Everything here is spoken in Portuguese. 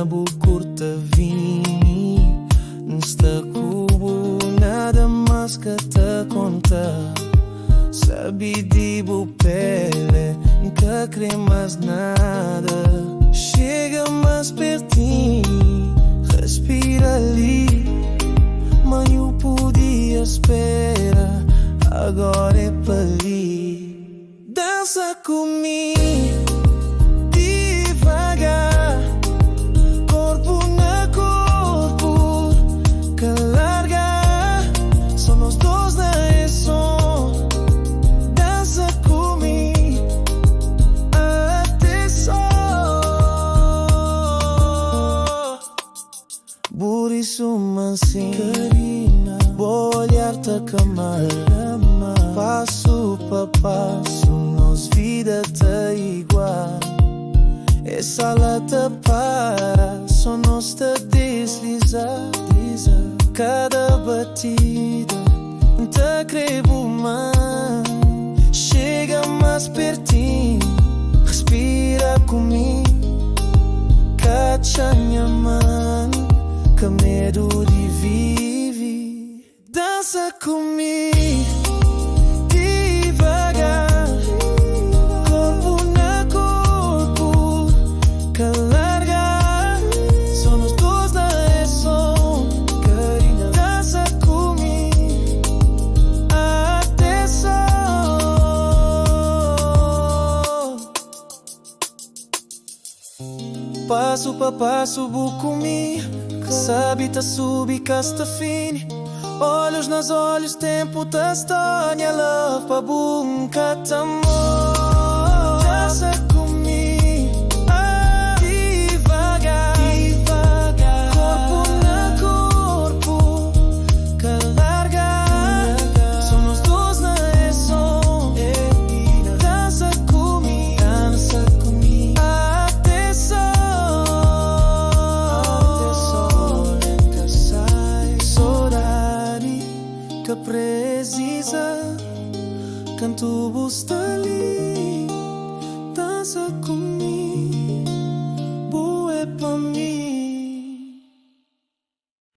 na bu curta vini. Nesta cubo nada mais que te conta. Sabe de bu pele, nunca crê mais nada. Chega mais pertinho, respira ali. Mas eu podia esperar, agora é para ali. Dança comigo, devagar, corpo na corpo, que larga, só nós dois na som. Dança comigo, até só. Por isso, mansinho, vou olhar-te a camar. Passo pa passo, nos vida tá igual. Essa lata para, só nós tá deslizar. Cada batida, te creio mais. Chega mais pertinho, respira comigo. Cacha minha mano, que medo de vive. Dança comigo, devagar, corpo na corpo, que larga, só nós dois na som. Carinha, dança comigo, até só. Passo pa passo, vou comigo, que sabe tá subir, casta fine. Olhos nos olhos, tempo da história, love pa boom, catamor.